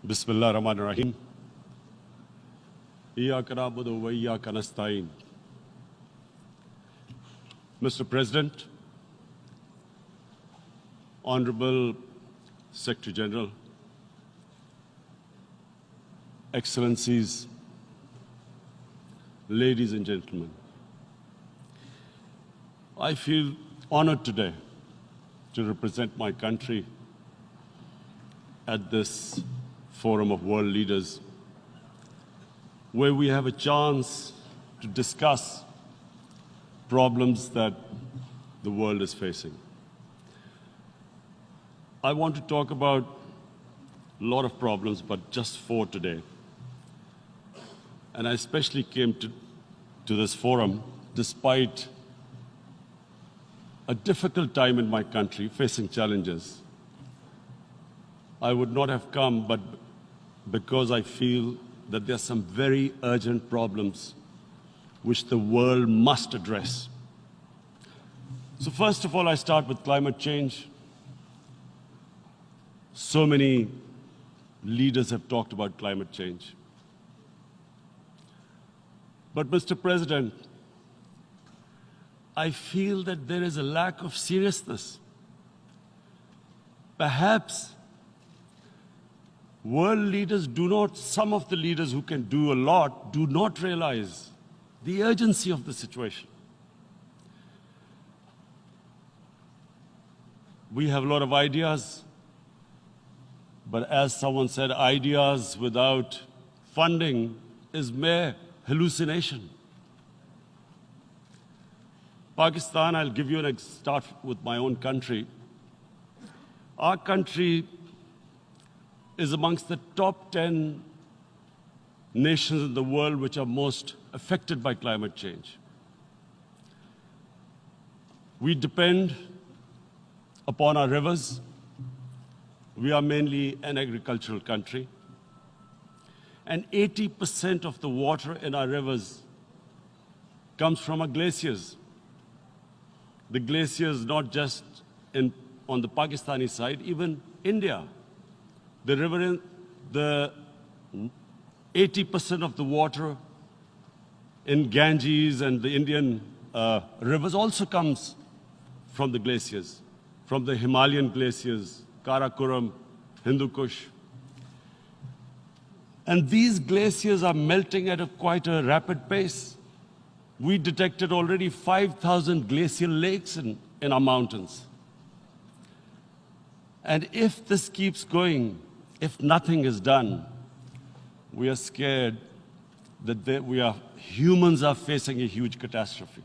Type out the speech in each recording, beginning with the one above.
Bismillah ar-Rahman ar-Rahim. Iyyaka na'budu wa iyyaka nasta'in. Mr. President, Honorable Secretary General, Excellencies, ladies and gentlemen, I feel honored today to represent my country at this forum of world leaders, where we have a chance to discuss problems that the world is facing. I want to talk about a lot of problems, but just four today. And I especially came to this forum despite a difficult time in my country, facing challenges. I would not have come, but because I feel that there are some very urgent problems which the world must address. So first of all, I start with climate change. So many leaders have talked about climate change. But Mr. President, I feel that there is a lack of seriousness. Perhaps world leaders do not, some of the leaders who can do a lot, do not realize the urgency of the situation. We have a lot of ideas, but as someone said, ideas without funding is mere hallucination. Pakistan, I'll give you start with my own country. Our country is amongst the top 10 nations in the world which are most affected by climate change. We depend upon our rivers. We are mainly an agricultural country. And 80% of the water in our rivers comes from our glaciers. The glaciers, not just on the Pakistani side, even India. The river, the 80% of the water in Ganges and the Indian rivers also comes from the glaciers, from the Himalayan glaciers, Karakoram, Hindu Kush. And these glaciers are melting at quite a rapid pace. We detected already 5,000 glacial lakes in our mountains. And if this keeps going, if nothing is done, we are scared that humans are facing a huge catastrophe.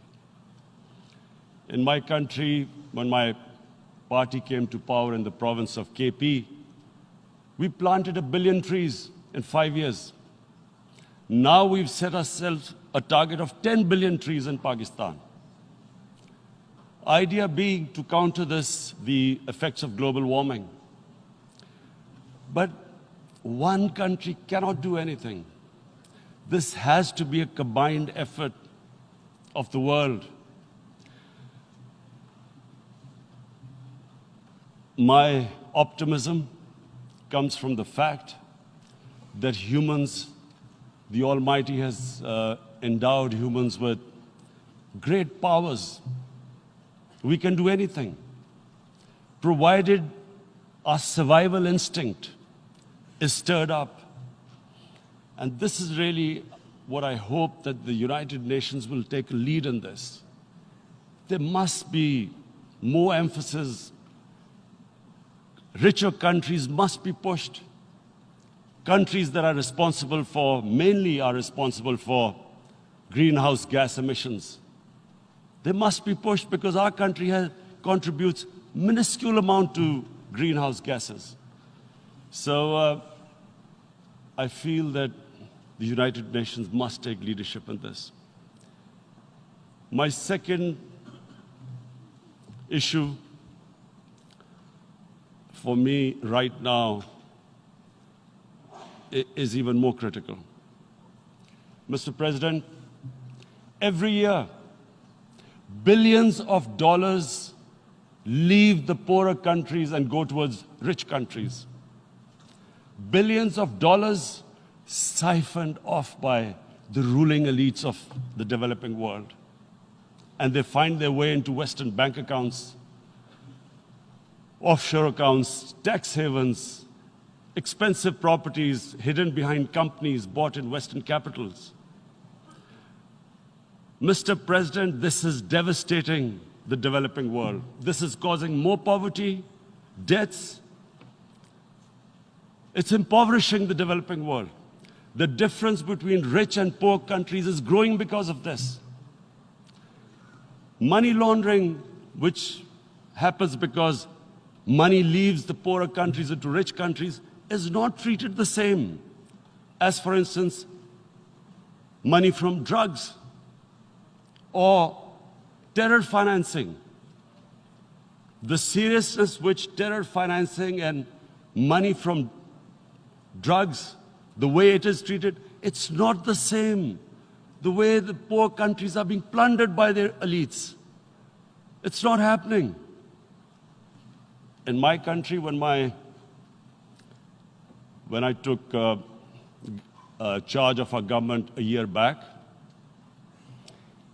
In my country, when my party came to power in the province of KP, we planted 1 billion trees in 5 years. Now we've set ourselves a target of 10 billion trees in Pakistan. Idea being to counter the effects of global warming. But one country cannot do anything. This has to be a combined effort of the world. My optimism comes from the fact that humans, the Almighty has endowed humans with great powers. We can do anything, provided our survival instinct is stirred up. And this is really what I hope that the United Nations will take a lead in this. There must be more emphasis. Richer countries must be pushed. Countries that are responsible for, mainly are responsible for greenhouse gas emissions. They must be pushed because our country contributes minuscule amount to greenhouse gases. So I feel that the United Nations must take leadership in this. My second issue for me right now is even more critical. Mr. President, every year, billions of dollars leave the poorer countries and go towards rich countries. billions of dollars siphoned off by the ruling elites of the developing world. And they find their way into Western bank accounts, offshore accounts, tax havens, expensive properties hidden behind companies bought in Western capitals. Mr. President, this is devastating the developing world. This is causing more poverty, deaths. It's impoverishing the developing world. The difference between rich and poor countries is growing because of this. Money laundering, which happens because money leaves the poorer countries into rich countries, is not treated the same as, for instance, money from drugs or terror financing. The seriousness which terror financing and money from drugs, the way it is treated, it's not the same. The way the poor countries are being plundered by their elites. It's not happening. In my country, when I took charge of our government a year back,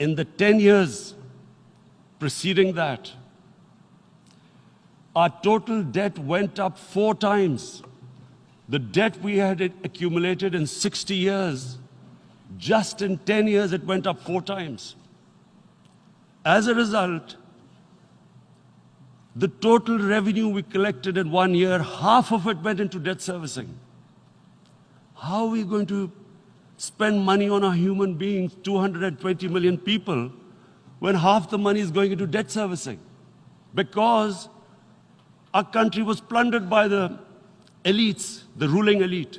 in the 10 years preceding that, our total debt went up 4 times. The debt we had accumulated in 60 years, just in 10 years, it went up 4 times. As a result, the total revenue we collected in 1 year, half of it went into debt servicing. How are we going to spend money on our human beings, 220 million people, when half the money is going into debt servicing? Because our country was plundered by the elites, the ruling elite.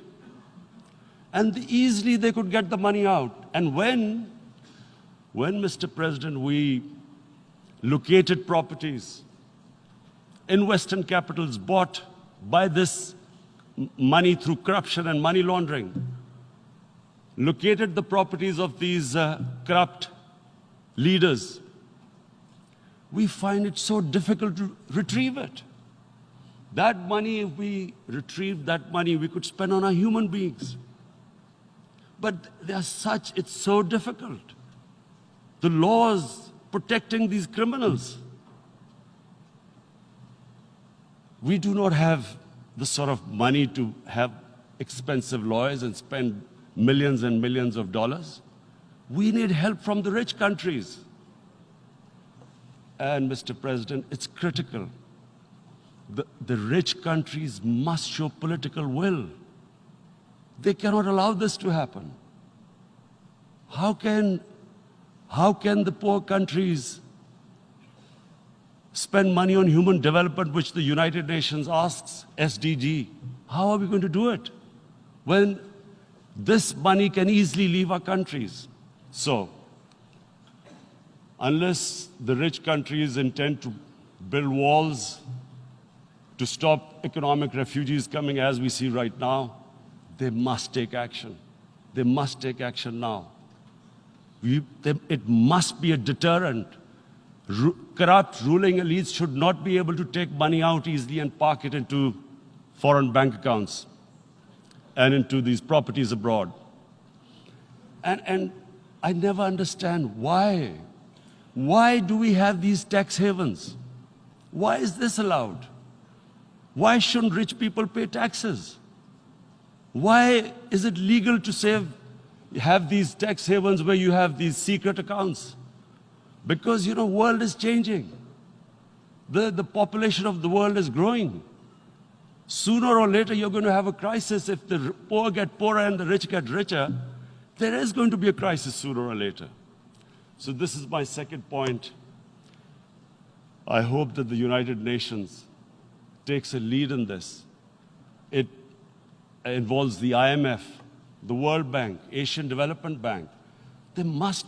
And easily they could get the money out. And when, Mr. President, we located properties in Western capitals bought by this money through corruption and money laundering, located the properties of these corrupt leaders, we find it so difficult to retrieve it. That money, if we retrieved that money, we could spend on our human beings. But it's so difficult. The laws protecting these criminals. We do not have the sort of money to have expensive lawyers and spend millions and millions of dollars. We need help from the rich countries. And Mr. President, it's critical. The rich countries must show political will. They cannot allow this to happen. How can the poor countries spend money on human development, which the United Nations asks, SDG? How are we going to do it when this money can easily leave our countries? So, unless the rich countries intend to build walls to stop economic refugees coming as we see right now, they must take action. They must take action now. It must be a deterrent. Corrupt ruling elites should not be able to take money out easily and park it into foreign bank accounts and into these properties abroad. And I never understand why. Why do we have these tax havens? Why is this allowed? Why shouldn't rich people pay taxes? Why is it legal to have these tax havens where you have these secret accounts? Because, the world is changing. The population of the world is growing. Sooner or later, you're going to have a crisis. If the poor get poorer and the rich get richer, there is going to be a crisis sooner or later. So this is my second point. I hope that the United Nations takes a lead in this. It involves the IMF, the World Bank, Asian Development Bank. They must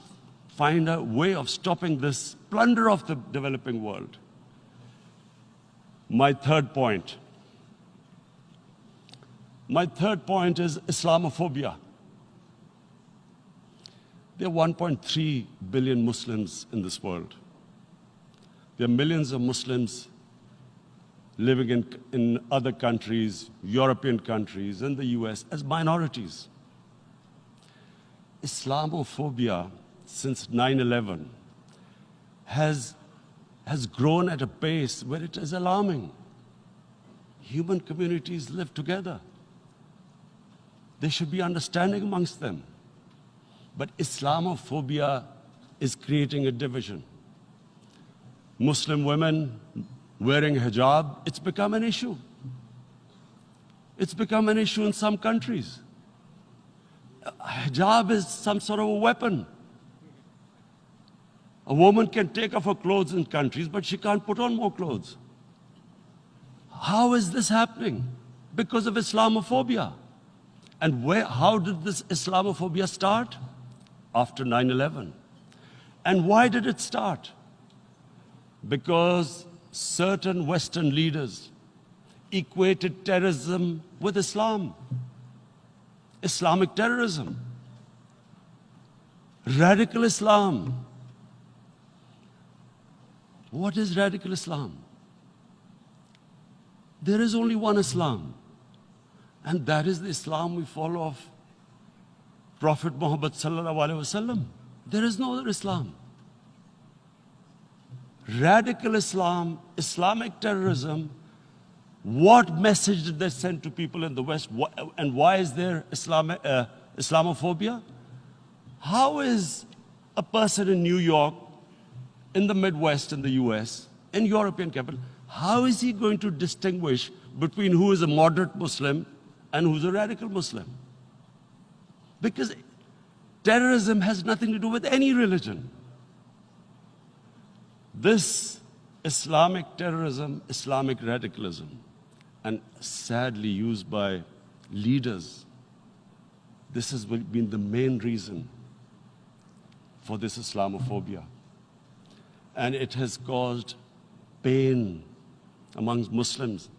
find a way of stopping this plunder of the developing world. My third point is Islamophobia. There are 1.3 billion Muslims in this world. There are millions of Muslims living in other countries, European countries, and the US as minorities. Islamophobia since 9/11 has grown at a pace where it is alarming. Human communities live together. There should be understanding amongst them. But Islamophobia is creating a division. Muslim women wearing hijab, it's become an issue. It's become an issue in some countries. Hijab is some sort of a weapon. A woman can take off her clothes in countries, but she can't put on more clothes. How is this happening? Because of Islamophobia. And how did this Islamophobia start? After 9/11. And why did it start? Because certain Western leaders equated terrorism with Islam. Islamic terrorism. Radical Islam. What is radical Islam? There is only one Islam. And that is the Islam we follow of Prophet Muhammad sallallahu alaihi wasallam. There is no other Islam. Radical Islam, Islamic terrorism, what message did they send to people in the West? And why is there Islamophobia? How is a person in New York, in the Midwest, in the US, in European capital, how is he going to distinguish between who is a moderate Muslim and who's a radical Muslim? Because terrorism has nothing to do with any religion. This Islamic terrorism, Islamic radicalism, and sadly used by leaders, this has been the main reason for this Islamophobia. And it has caused pain amongst Muslims.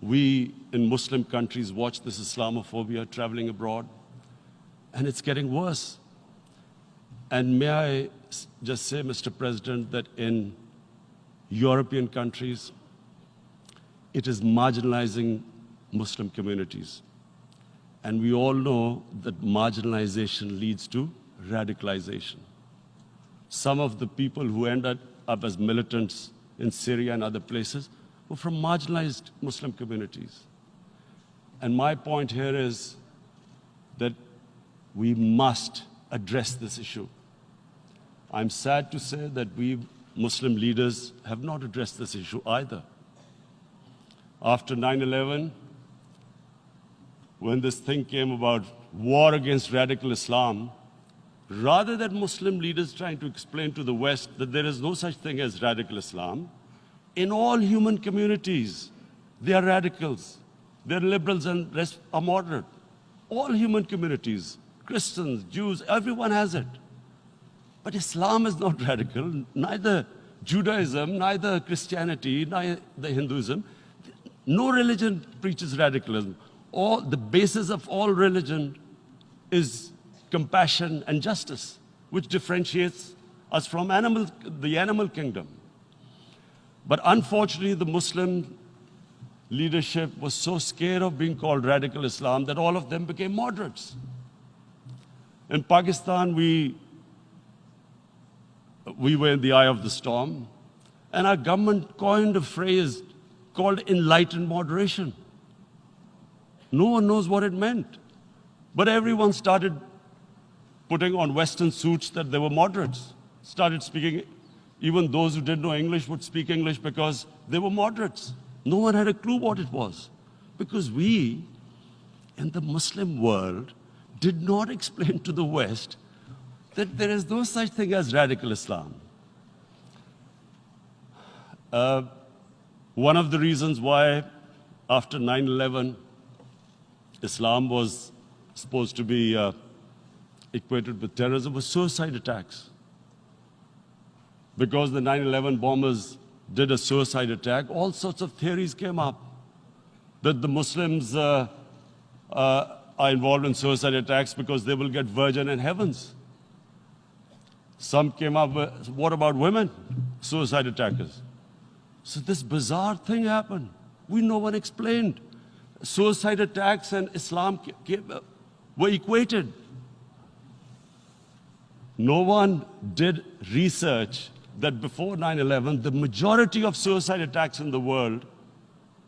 We in Muslim countries watch this Islamophobia traveling abroad, and it's getting worse. And may I just say, Mr. President, that in European countries, it is marginalizing Muslim communities. And we all know that marginalization leads to radicalization. Some of the people who ended up as militants in Syria and other places were from marginalized Muslim communities. And my point here is that we must address this issue. I'm sad to say that we Muslim leaders have not addressed this issue either. After 9/11, when this thing came about war against radical Islam, rather than Muslim leaders trying to explain to the West that there is no such thing as radical Islam, in all human communities, they are radicals. They're liberals and rest are moderate. All human communities, Christians, Jews, everyone has it. But Islam is not radical, neither Judaism, neither Christianity, neither Hinduism. No religion preaches radicalism. The basis of all religion is compassion and justice, which differentiates us from the animal kingdom. But unfortunately, the Muslim leadership was so scared of being called radical Islam that all of them became moderates. In Pakistan, we were in the eye of the storm, and our government coined a phrase called enlightened moderation. No one knows what it meant. But everyone started putting on Western suits that they were moderates, started speaking. Even those who didn't know English would speak English because they were moderates. No one had a clue what it was. Because we, in the Muslim world, did not explain to the West that there is no such thing as radical Islam. One of the reasons why, after 9/11, Islam was supposed to be equated with terrorism was suicide attacks. Because the 9/11 bombers did a suicide attack, all sorts of theories came up that the Muslims are involved in suicide attacks because they will get virgin in heavens. Some came up with, what about women, suicide attackers? So this bizarre thing happened. No one explained. Suicide attacks and Islam were equated. No one did research that before 9/11, the majority of suicide attacks in the world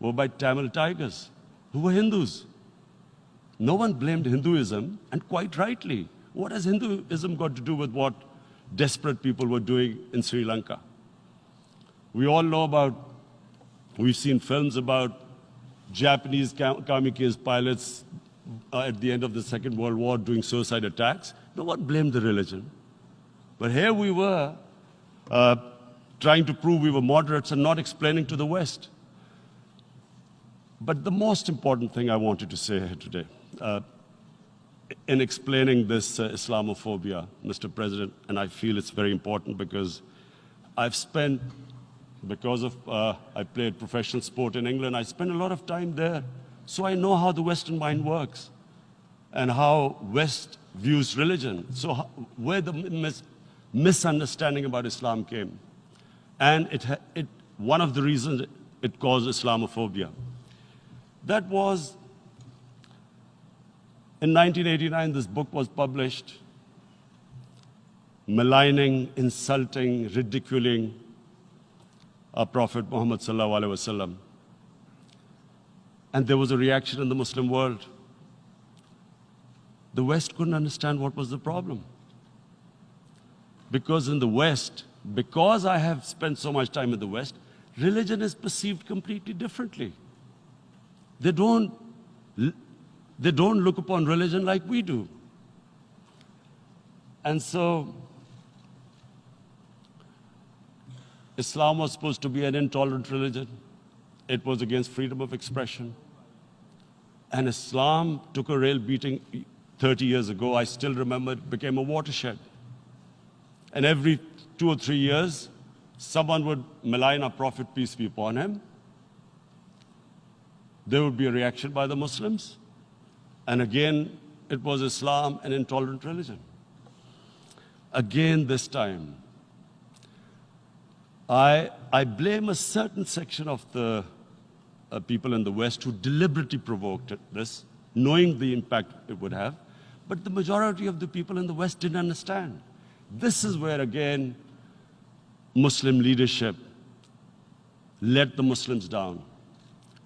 were by Tamil Tigers, who were Hindus. No one blamed Hinduism, and quite rightly. What has Hinduism got to do with what desperate people were doing in Sri Lanka? We all know we've seen films about Japanese kamikaze pilots at the end of the Second World War doing suicide attacks. No one blamed the religion. But here we were trying to prove we were moderates and not explaining to the West. But the most important thing I wanted to say here today, in explaining this Islamophobia, Mr. President, and I feel it's very important because I played professional sport in England, I spent a lot of time there, so I know how the Western mind works and how West views religion. So where the misunderstanding about Islam came. And one of the reasons it caused Islamophobia. That was, in 1989, this book was published, maligning, insulting, ridiculing our Prophet Muhammad sallallahu alaihi wasallam. And there was a reaction in the Muslim world. The West couldn't understand what was the problem. Because in the West, because I have spent so much time in the West, religion is perceived completely differently. They don't look upon religion like we do. And so, Islam was supposed to be an intolerant religion. It was against freedom of expression. And Islam took a real beating 30 years ago. I still remember it became a watershed. And every 2 or 3 years, someone would malign our Prophet, peace be upon him. There would be a reaction by the Muslims. And again, it was Islam, an intolerant religion. Again, this time, I blame a certain section of the people in the West who deliberately provoked this, knowing the impact it would have. But the majority of the people in the West didn't understand. This is where, again, Muslim leadership let the Muslims down.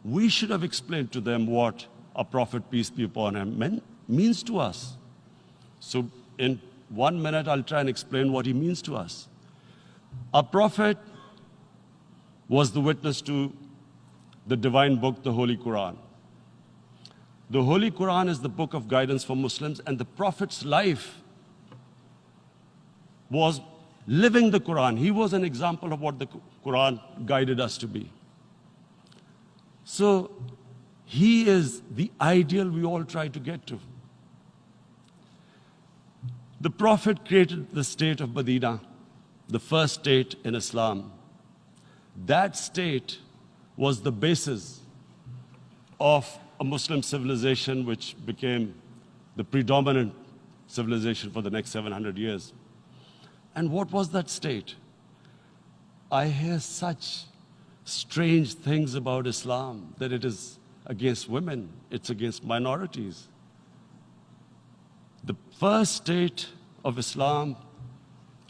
We should have explained to them what our Prophet, peace be upon him, means to us. So in 1 minute, I'll try and explain what he means to us. Our Prophet was the witness to the divine book, the Holy Quran. The Holy Quran is the book of guidance for Muslims, and the Prophet's life was living the Quran. He was an example of what the Quran guided us to be. So he is the ideal we all try to get to. The Prophet created the state of Medina, the first state in Islam. That state was the basis of a Muslim civilization which became the predominant civilization for the next 700 years. And what was that state? I hear such strange things about Islam, that it is against women, it's against minorities. The first state of Islam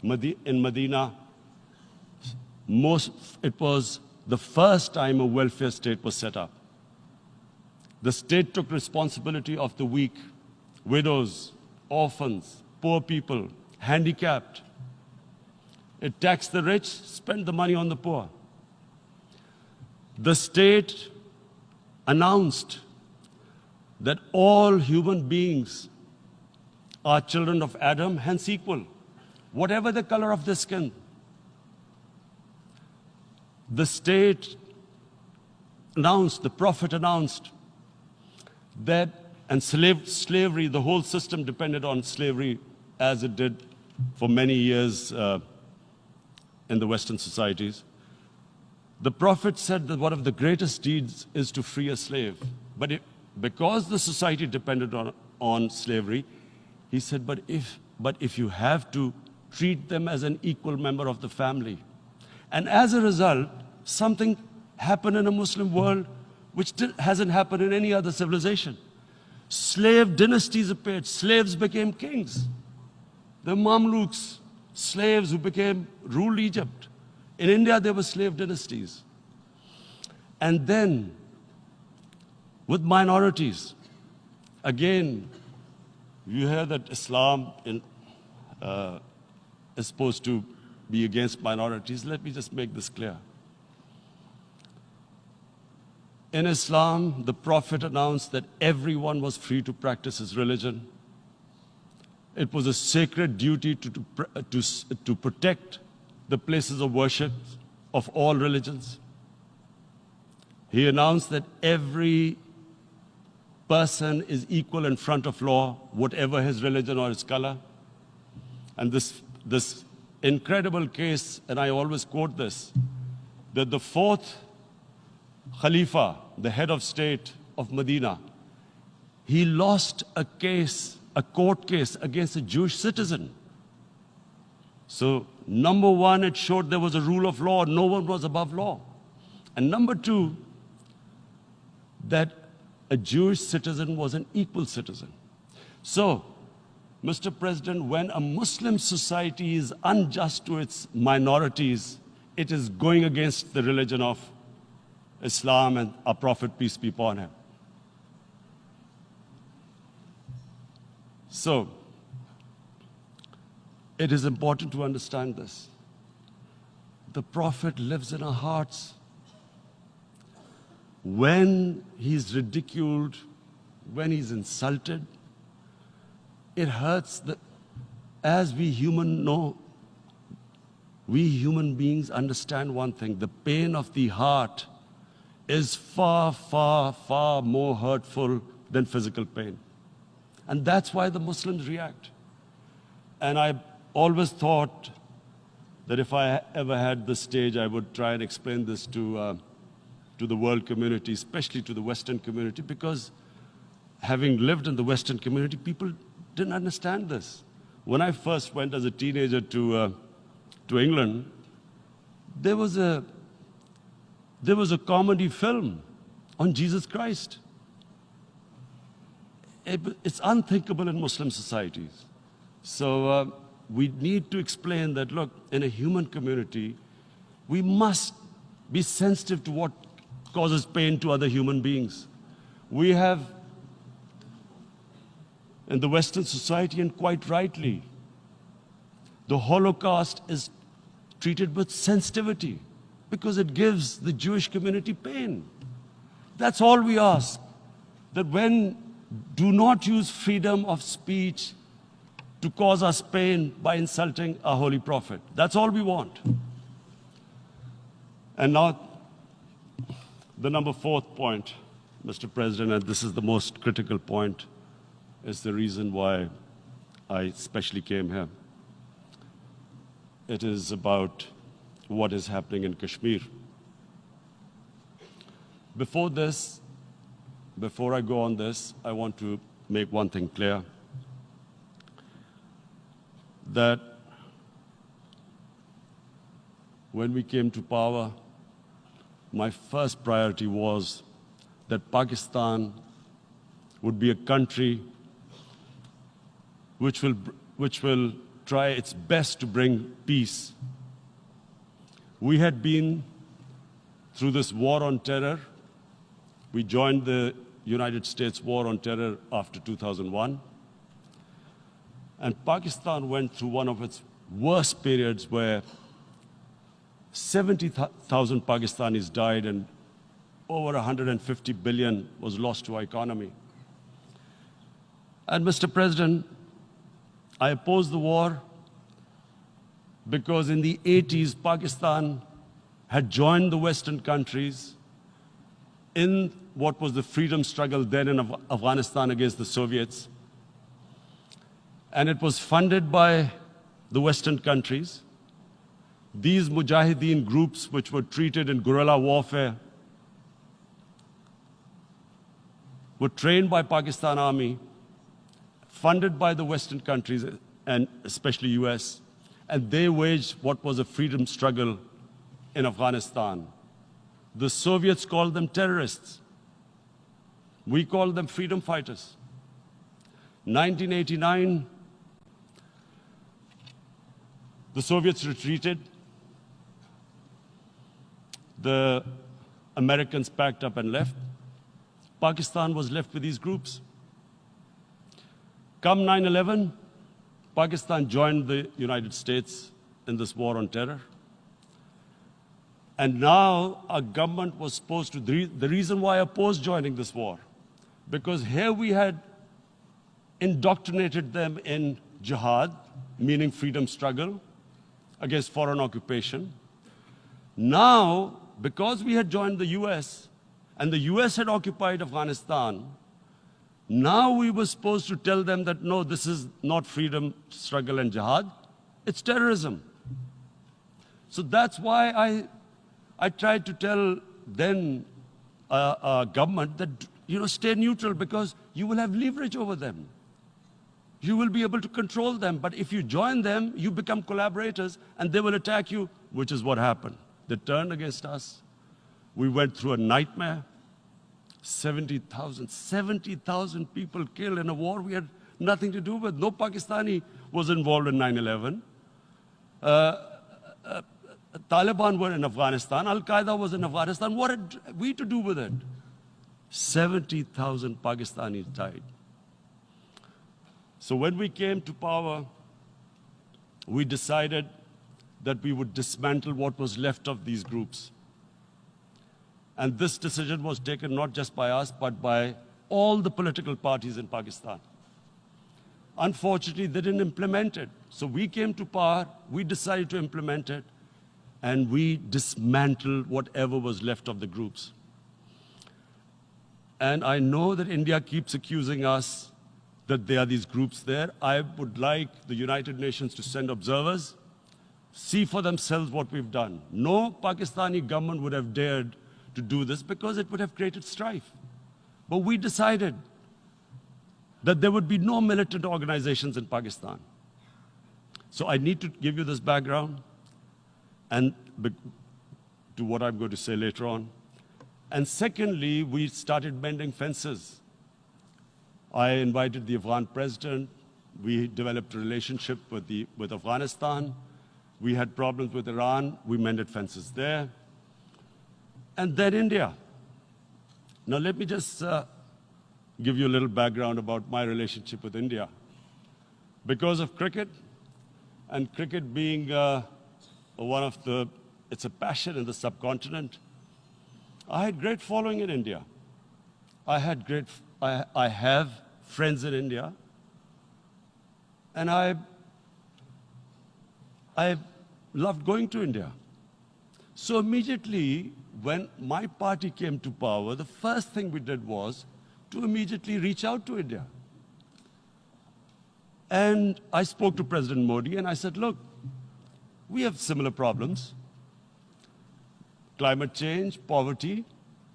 in Medina, it was the first time a welfare state was set up. The state took responsibility of the weak, widows, orphans, poor people, handicapped. It taxed the rich, spent the money on the poor. The state announced that all human beings are children of Adam, hence equal, whatever the color of their skin. The state announced, the Prophet announced that, and slavery, the whole system depended on slavery as it did for many years in the Western societies. The Prophet said that one of the greatest deeds is to free a slave. But because the society depended on slavery, he said, but if you have to treat them as an equal member of the family. And as a result, something happened in a Muslim world which hasn't happened in any other civilization. Slave dynasties appeared. Slaves became kings. The Mamluks, slaves who ruled Egypt. In India, there were slave dynasties. And then, with minorities, again, you hear that Islam is supposed to be against minorities. Let me just make this clear. In Islam, the Prophet announced that everyone was free to practice his religion. It was a sacred duty to protect the places of worship of all religions. He announced that every person is equal in front of law, whatever his religion or his color. And this incredible case, and I always quote this, that the fourth Khalifa, the head of state of Medina, he lost a court case against a Jewish citizen. So, number one, it showed there was a rule of law, no one was above law. And number two, that a Jewish citizen was an equal citizen. So, Mr. President, when a Muslim society is unjust to its minorities, it is going against the religion of Islam and our Prophet, peace be upon him. So, it is important to understand this. The Prophet lives in our hearts. When he's ridiculed, when he's insulted, it hurts. As we human beings understand one thing, the pain of the heart is far, far, far more hurtful than physical pain. And that's why the Muslims react. And I always thought that if I ever had this stage, I would try and explain this to the world community, especially to the Western community, because having lived in the Western community, people didn't understand this. When I first went as a teenager to England, there was a comedy film on Jesus Christ. It's unthinkable in Muslim societies. So we need to explain that, look, in a human community, we must be sensitive to what causes pain to other human beings. We have, in the Western society, and quite rightly, the Holocaust is treated with sensitivity because it gives the Jewish community pain. That's all we ask, that do not use freedom of speech to cause us pain by insulting our Holy Prophet. That's all we want. And now, the number fourth point, Mr. President, and this is the most critical point, is the reason why I especially came here. It is about what is happening in Kashmir. Before I go on this, I want to make one thing clear, that when we came to power, my first priority was that Pakistan would be a country which will try its best to bring peace. We had been through this war on terror. We joined the United States war on terror after 2001. And Pakistan went through one of its worst periods where 70,000 Pakistanis died and over 150 billion was lost to our economy. And Mr. President, I opposed the war because in the 80s, Pakistan had joined the Western countries in what was the freedom struggle then in Afghanistan against the Soviets. And it was funded by the Western countries. These Mujahideen groups, which were treated in guerrilla warfare, were trained by Pakistan Army, funded by the Western countries, and especially US, and they waged what was a freedom struggle in Afghanistan. The Soviets called them terrorists. We called them freedom fighters. 1989, the Soviets retreated. The Americans packed up and left. Pakistan was left with these groups. Come 9/11, Pakistan joined the United States in this war on terror. And now our government was supposed to, the reason why I opposed joining this war, because here we had indoctrinated them in jihad, meaning freedom struggle against foreign occupation. Now, because we had joined the US, and the US had occupied Afghanistan, now we were supposed to tell them that, no, this is not freedom struggle and jihad, it's terrorism. So that's why I tried to tell then government that, stay neutral, because you will have leverage over them. You will be able to control them. But if you join them, you become collaborators, and they will attack you, which is what happened. They turned against us. We went through a nightmare. 70,000 people killed in a war we had nothing to do with. No Pakistani was involved in 9/11. Taliban were in Afghanistan. Al-Qaeda was in Afghanistan. What had we to do with it? 70,000 Pakistanis died. So when we came to power, we decided that we would dismantle what was left of these groups. And this decision was taken not just by us, but by all the political parties in Pakistan. Unfortunately, they didn't implement it. So we came to power, we decided to implement it, and we dismantled whatever was left of the groups. And I know that India keeps accusing us that there are these groups there. I would like the United Nations to send observers, see for themselves what we've done. No Pakistani government would have dared to do this because it would have created strife. But we decided that there would be no militant organizations in Pakistan. So I need to give you this background and to what I'm going to say later on. And secondly, we started mending fences. I invited the Afghan president. We developed a relationship with Afghanistan. We had problems with Iran. We mended fences there. And then India. Now let me just give you a little background about my relationship with India. Because of cricket, and cricket being it's a passion in the subcontinent, I had great following in India. I have friends in India, and I loved going to India. So immediately, when my party came to power, the first thing we did was to immediately reach out to India. And I spoke to President Modi, and I said, look, we have similar problems. Climate change, poverty,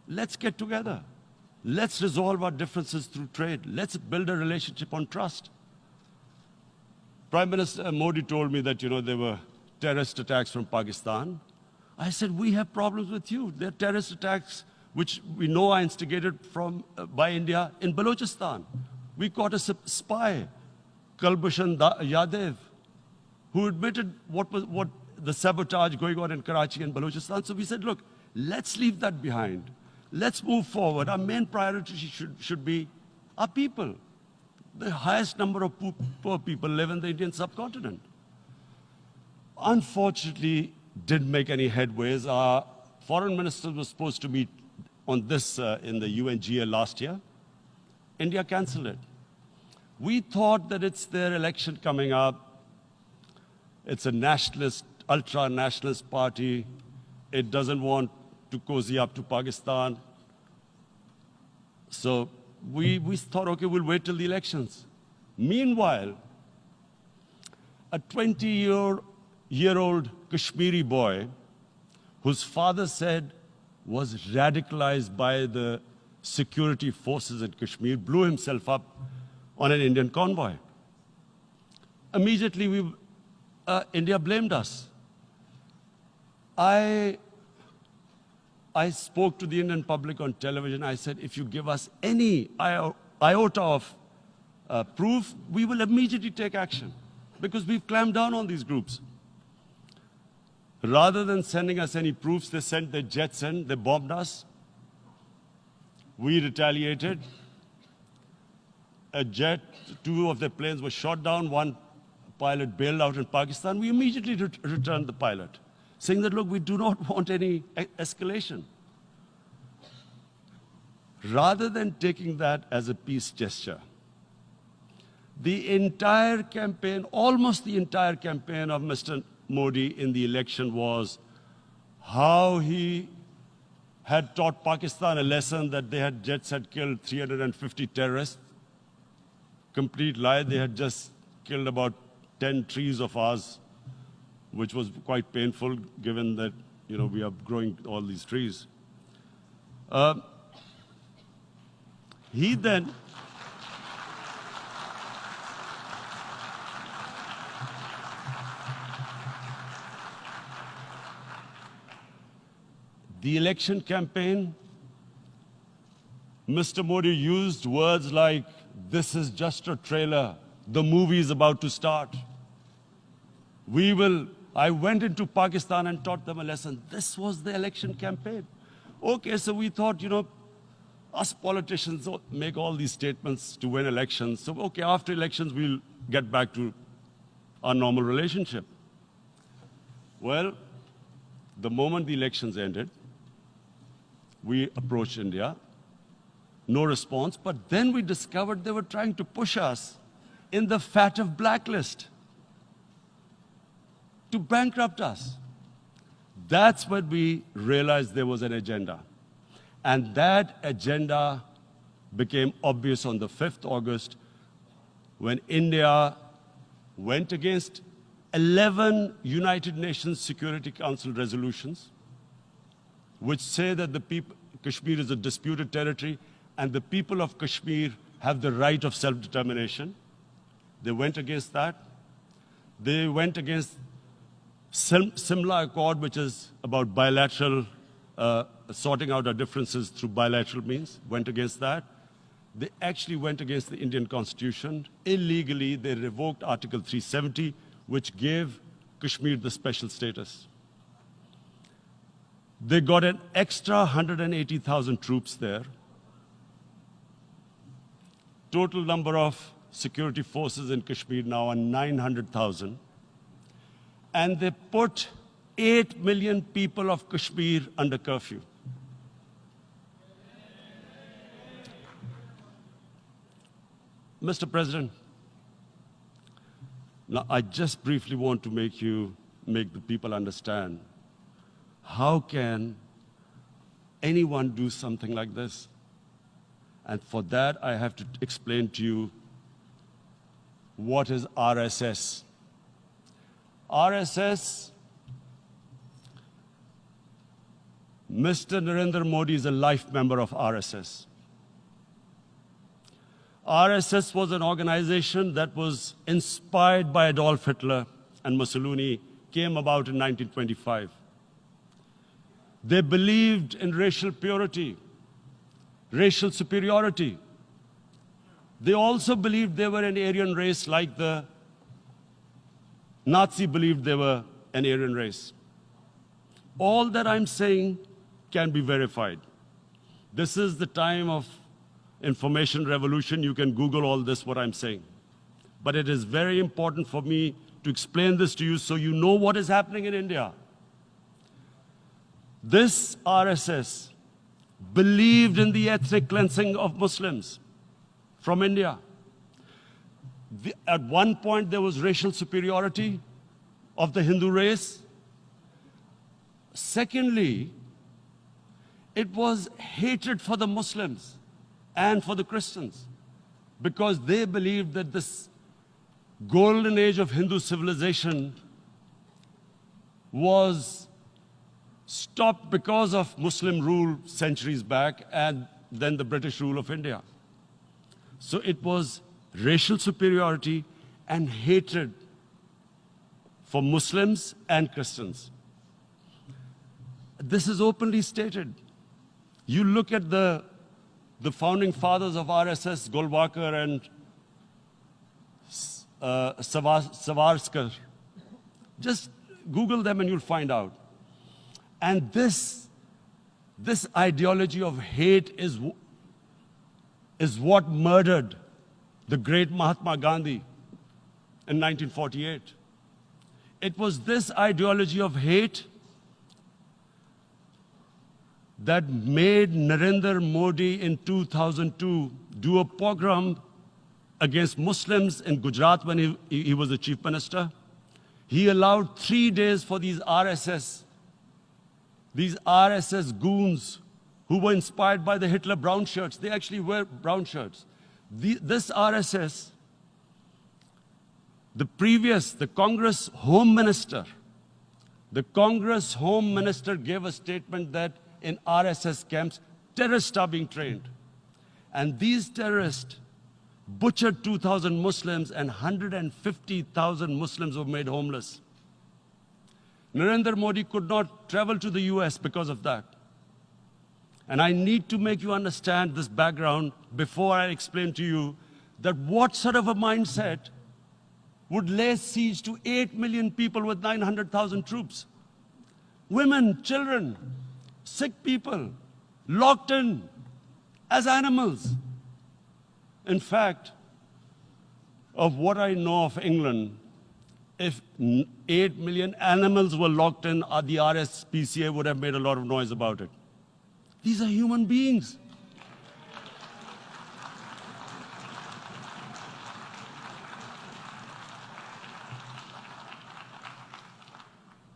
let's get together. Let's resolve our differences through trade. Let's build a relationship on trust. Prime Minister Modi told me that, there were terrorist attacks from Pakistan. I said, we have problems with you. There are terrorist attacks which we know are instigated by India in Balochistan. We caught a spy, Kulbhushan Yadav, who admitted what the sabotage going on in Karachi and Balochistan. So we said, look, let's leave that behind. Let's move forward. Our main priority should be our people. The highest number of poor people live in the Indian subcontinent. Unfortunately, didn't make any headways. Our foreign ministers were supposed to meet on this in the UNGA last year. India canceled it. We thought that it's their election coming up. It's a nationalist, ultra-nationalist party. It doesn't want to cozy up to Pakistan. So we thought, okay, we'll wait till the elections. Meanwhile, a 20-year-old Kashmiri boy, whose father said was radicalized by the security forces in Kashmir, blew himself up on an Indian convoy. Immediately, India blamed us. I I spoke to the Indian public on television. I said, if you give us any iota of proof, we will immediately take action because we've clamped down on these groups. Rather than sending us any proofs, they sent their jets in, they bombed us. We retaliated. A jet, 2 of their planes were shot down, 1 pilot bailed out in Pakistan. We immediately returned the pilot, saying that, look, we do not want any escalation. Rather than taking that as a peace gesture, the entire campaign, almost the entire campaign of Mr. Modi in the election was how he had taught Pakistan a lesson that jets had killed 350 terrorists. Complete lie. They had just killed about 10 trees of ours, which was quite painful given that, we are growing all these trees. He then the election campaign, Mr. Modi used words like, this is just a trailer, the movie is about to start. I went into Pakistan and taught them a lesson. This was the election campaign. Okay, so we thought, us politicians make all these statements to win elections. So, okay, after elections, we'll get back to our normal relationship. Well, the moment the elections ended, we approached India. No response, but then we discovered they were trying to push us in the FATF blacklist to bankrupt us. That's when we realized there was an agenda. And that agenda became obvious on the 5th August when India went against 11 United Nations Security Council resolutions, which say that Kashmir is a disputed territory and the people of Kashmir have the right of self-determination. They went against that. They went against Simla Accord, which is about bilateral, sorting out our differences through bilateral means, went against that. They actually went against the Indian Constitution. Illegally, they revoked Article 370, which gave Kashmir the special status. They got an extra 180,000 troops there. Total number of security forces in Kashmir now are 900,000. And they put 8 million people of Kashmir under curfew. Mr. President, now I just briefly want to make the people understand how can anyone do something like this? And for that, I have to explain to you what is RSS. RSS, Mr. Narendra Modi is a life member of RSS. RSS was an organization that was inspired by Adolf Hitler and Mussolini, came about in 1925. They believed in racial purity, racial superiority. They also believed they were an Aryan race like the Nazi believed they were an Aryan race. All that I'm saying can be verified. This is the time of information revolution. You can Google all this, what I'm saying. But it is very important for me to explain this to you so you know what is happening in India. This RSS believed in the ethnic cleansing of Muslims from India. At one point, there was racial superiority of the Hindu race. Secondly, it was hatred for the Muslims and for the Christians because they believed that this golden age of Hindu civilization was stopped because of Muslim rule centuries back and then the British rule of India. So it was racial superiority and hatred for Muslims and Christians. This is openly stated. You look at the founding fathers of RSS, Golwalkar and Savarkar. Just Google them and you'll find out. And this ideology of hate is what murdered the great Mahatma Gandhi in 1948. It was this ideology of hate that made Narendra Modi in 2002 do a pogrom against Muslims in Gujarat when he was the chief minister. He allowed 3 days for these RSS goons who were inspired by the Hitler brown shirts. They actually wear brown shirts. This RSS, the Congress Home Minister gave a statement that in RSS camps, terrorists are being trained. And these terrorists butchered 2,000 Muslims and 150,000 Muslims were made homeless. Narendra Modi could not travel to the US because of that. And I need to make you understand this background before I explain to you that what sort of a mindset would lay siege to 8 million people with 900,000 troops. Women, children, sick people, locked in as animals. In fact, of what I know of England, if 8 million animals were locked in, the RSPCA would have made a lot of noise about it. These are human beings.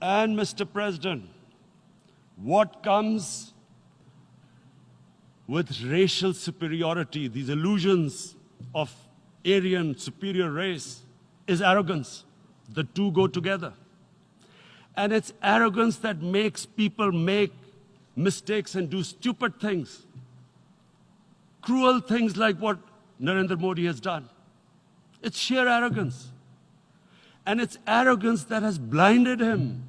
And Mr. President, what comes with racial superiority, these illusions of Aryan superior race, is arrogance. The two go together. And it's arrogance that makes people make mistakes and do stupid things. Cruel things like what Narendra Modi has done. It's sheer arrogance. And it's arrogance that has blinded him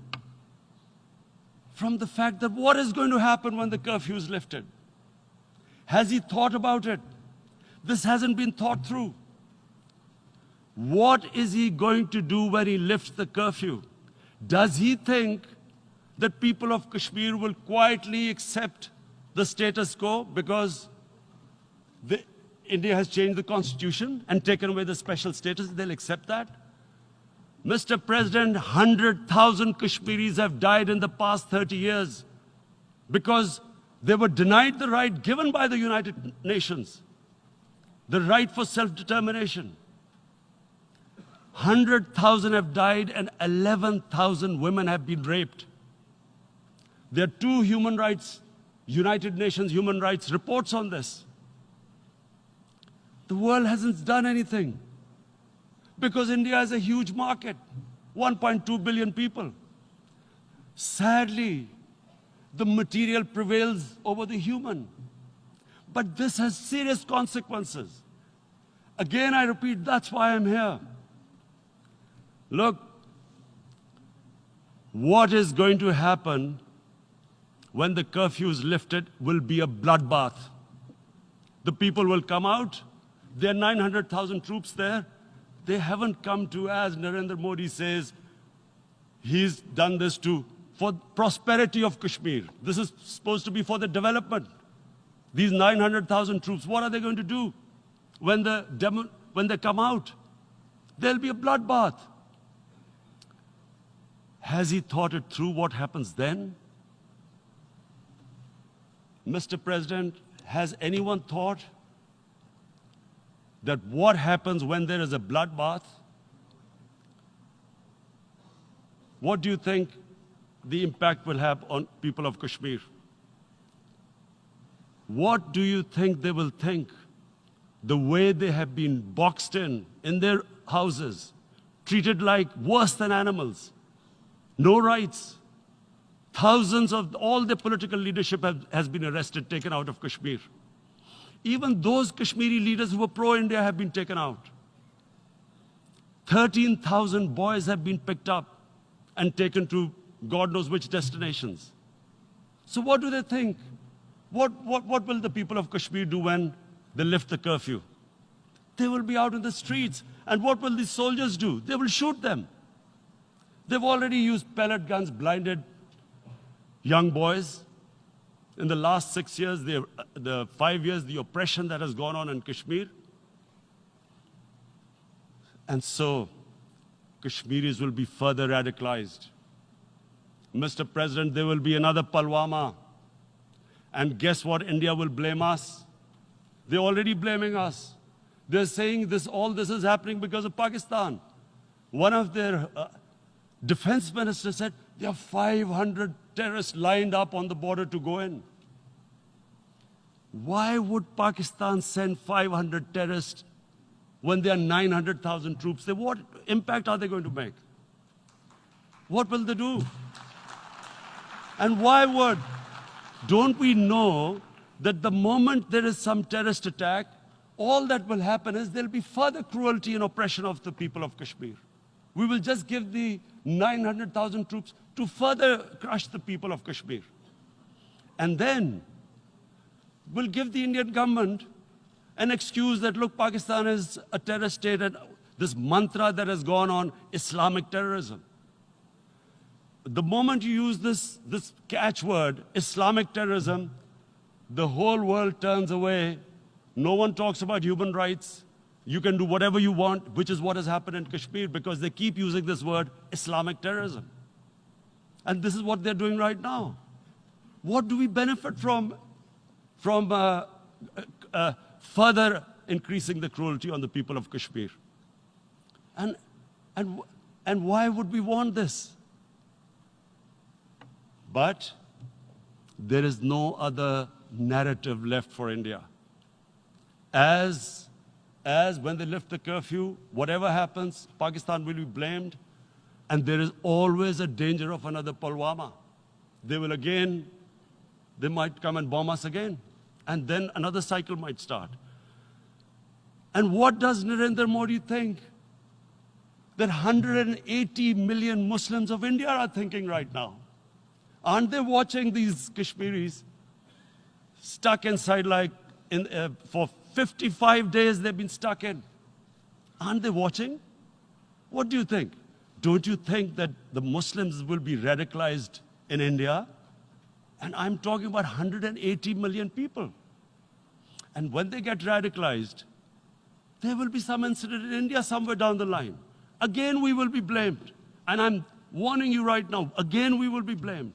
from the fact that what is going to happen when the curfew is lifted? Has he thought about it? This hasn't been thought through. What is he going to do when he lifts the curfew? Does he think that people of Kashmir will quietly accept the status quo because India has changed the constitution and taken away the special status? They'll accept that? Mr. President, 100,000 Kashmiris have died in the past 30 years because they were denied the right given by the United Nations, the right for self-determination. 100,000 have died and 11,000 women have been raped. There are two United Nations human rights reports on this. The world hasn't done anything because India is a huge market, 1.2 billion people. Sadly, the material prevails over the human. But this has serious consequences. Again, I repeat, that's why I'm here. Look, what is going to happen when the curfew is lifted will be a bloodbath. The people will come out. There are 900,000 troops there. They haven't come to, as Narendra Modi says, he's done this for prosperity of Kashmir. This is supposed to be for the development. These 900,000 troops, what are they going to do when they come out? There'll be a bloodbath. Has he thought it through what happens then? Mr. President, has anyone thought that what happens when there is a bloodbath? What do you think the impact will have on people of Kashmir? What do you think they will think? The way they have been boxed in their houses, treated like worse than animals, no rights. Thousands of all the political leadership has been arrested, taken out of Kashmir. Even those Kashmiri leaders who were pro-India have been taken out. 13,000 boys have been picked up and taken to God knows which destinations. So what do they think? What will the people of Kashmir do when they lift the curfew? They will be out in the streets. And what will these soldiers do? They will shoot them. They've already used pellet guns, blinded young boys. In the last 6 years, the 5 years, the oppression that has gone on in Kashmir. And so, Kashmiris will be further radicalized. Mr. President, there will be another Pulwama. And guess what? India will blame us. They're already blaming us. They're saying all this is happening because of Pakistan. One of their defense ministers said, there are 500 terrorists lined up on the border to go in. Why would Pakistan send 500 terrorists when there are 900,000 troops? What impact are they going to make? What will they do? And don't we know that the moment there is some terrorist attack, all that will happen is there'll be further cruelty and oppression of the people of Kashmir. We will just give the 900,000 troops to further crush the people of Kashmir. And then we'll give the Indian government an excuse that, look, Pakistan is a terrorist state, and this mantra that has gone on, Islamic terrorism. The moment you use this catchword, Islamic terrorism, the whole world turns away. No one talks about human rights. You can do whatever you want, which is what has happened in Kashmir, because they keep using this word, Islamic terrorism. And this is what they're doing right now. What do we benefit from further increasing the cruelty on the people of Kashmir? And why would we want this? But there is no other narrative left for India. As when they lift the curfew, whatever happens, Pakistan will be blamed, and there is always a danger of another Pulwama. They might come and bomb us again, and then another cycle might start. And what does Narendra Modi think? That 180 million Muslims of India are thinking right now. Aren't they watching these Kashmiris stuck inside for 55 days they've been stuck in? Aren't they watching? What do you think? Don't you think that the Muslims will be radicalized in India? And I'm talking about 180 million people. And when they get radicalized, there will be some incident in India somewhere down the line. Again, we will be blamed. And I'm warning you right now, again, we will be blamed.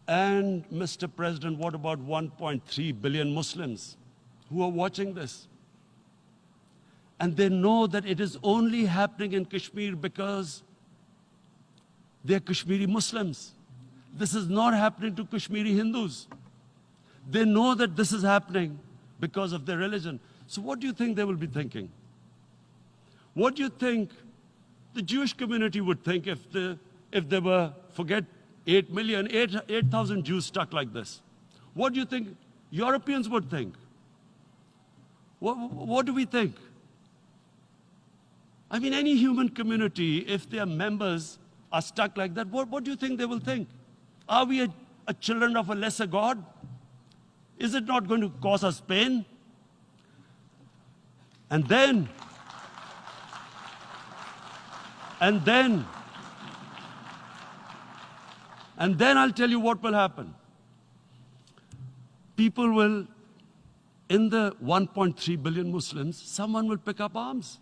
And Mr. President, what about 1.3 billion Muslims who are watching this? And they know that it is only happening in Kashmir because they're Kashmiri Muslims. This is not happening to Kashmiri Hindus. They know that this is happening because of their religion. So what do you think they will be thinking? What do you think the Jewish community would think if they were, forget 8,000 Jews stuck like this? What do you think Europeans would think? What do we think? I mean, any human community, if their members are stuck like that, what do you think they will think? Are we a children of a lesser God? Is it not going to cause us pain? And then I'll tell you what will happen. People will, in the 1.3 billion Muslims, someone will pick up arms.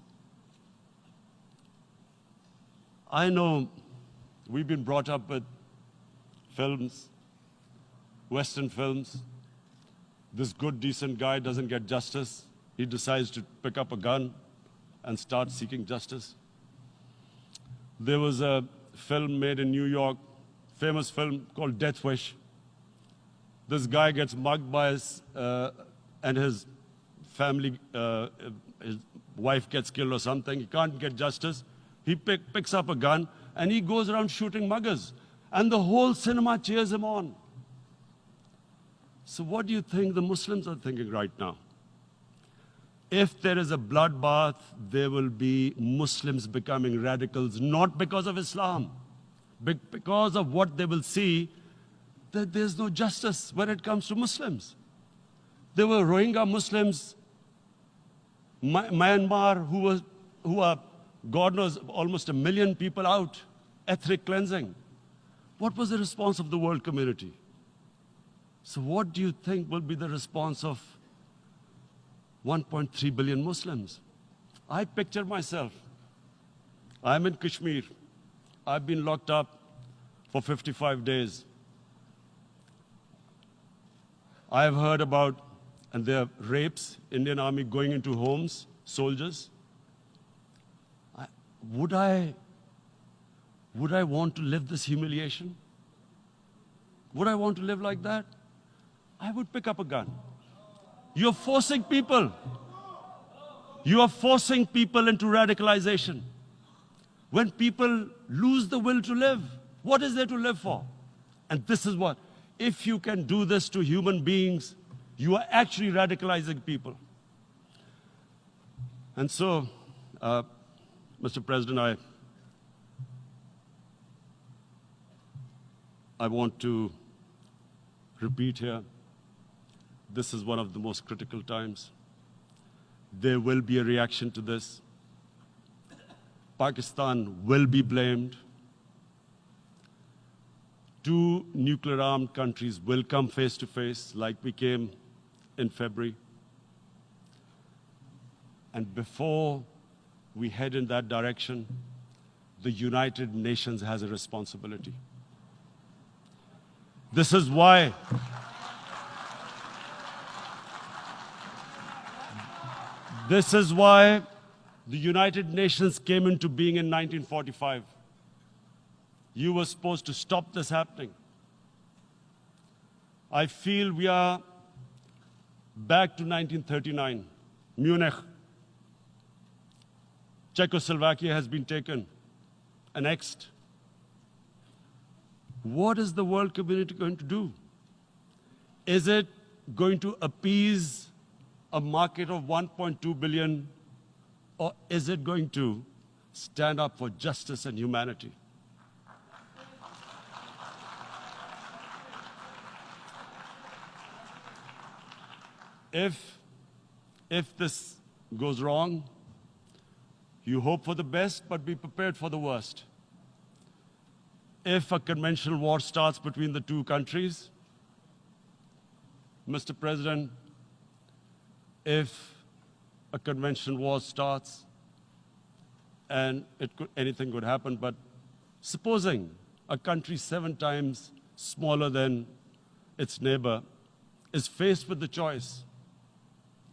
I know we've been brought up with films, Western films. This good, decent guy doesn't get justice. He decides to pick up a gun and start seeking justice. There was a film made in New York, famous film called Death Wish. This guy gets mugged by and his family, his wife gets killed or something. He can't get justice. He picks up a gun and he goes around shooting muggers. And the whole cinema cheers him on. So what do you think the Muslims are thinking right now? If there is a bloodbath, there will be Muslims becoming radicals, not because of Islam, but because of what they will see that there's no justice when it comes to Muslims. There were Rohingya Muslims, Myanmar, who are, God knows, almost 1 million people out, ethnic cleansing. What was the response of the world community? So what do you think will be the response of 1.3 billion Muslims? I picture myself. I'm in Kashmir. I've been locked up for 55 days. I have heard about, and there are rapes, Indian Army going into homes, soldiers. Would I want to live this humiliation? Would I want to live like that? I would pick up a gun. You're forcing people. You are forcing people into radicalization. When people lose the will to live, what is there to live for? And this is what, if you can do this to human beings, you are actually radicalizing people. And so, Mr. President, I want to repeat here, this is one of the most critical times. There will be a reaction to this. Pakistan will be blamed. 2 nuclear-armed countries will come face to face like we came in February. And before we head in that direction, the United Nations has a responsibility. This is why the United Nations came into being in 1945. You were supposed to stop this happening. I feel we are back to 1939, Munich. Czechoslovakia has been taken, annexed. What is the world community going to do? Is it going to appease a market of 1.2 billion, or is it going to stand up for justice and humanity? If this goes wrong, you hope for the best, but be prepared for the worst. If a conventional war starts between the 2 countries, Mr. President, if a conventional war starts, and anything could happen, but supposing a country 7 times smaller than its neighbor is faced with the choice,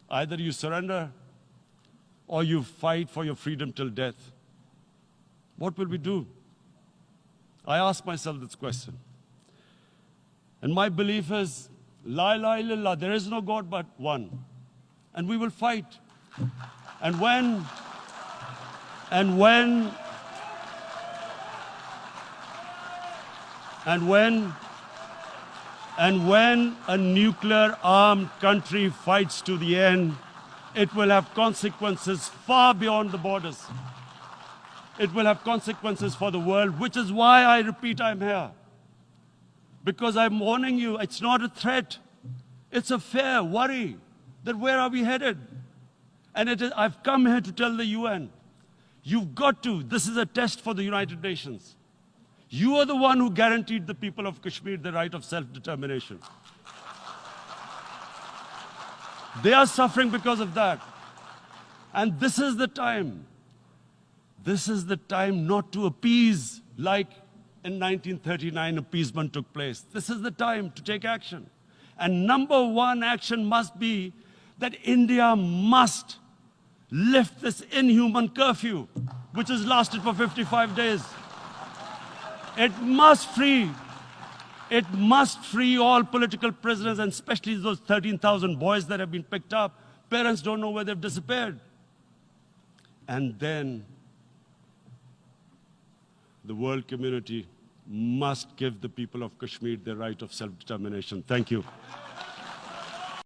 either you surrender or you fight for your freedom till death, what will we do? I ask myself this question. And my belief is, La ilaha illallah, there is no God but one. And we will fight. And when a nuclear-armed country fights to the end, it will have consequences far beyond the borders. It will have consequences for the world, which is why I repeat I'm here. Because I'm warning you, it's not a threat. It's a fair worry that where are we headed? And I've come here to tell the UN, you've got to, this is a test for the United Nations. You are the one who guaranteed the people of Kashmir the right of self-determination. They are suffering because of that. And this is the time. This is the time not to appease like in 1939 appeasement took place. This is the time to take action. And number 1 action must be that India must lift this inhuman curfew, which has lasted for 55 days. It must free all political prisoners, and especially those 13,000 boys that have been picked up. Parents don't know where they've disappeared. And then the world community must give the people of Kashmir the right of self-determination. Thank you.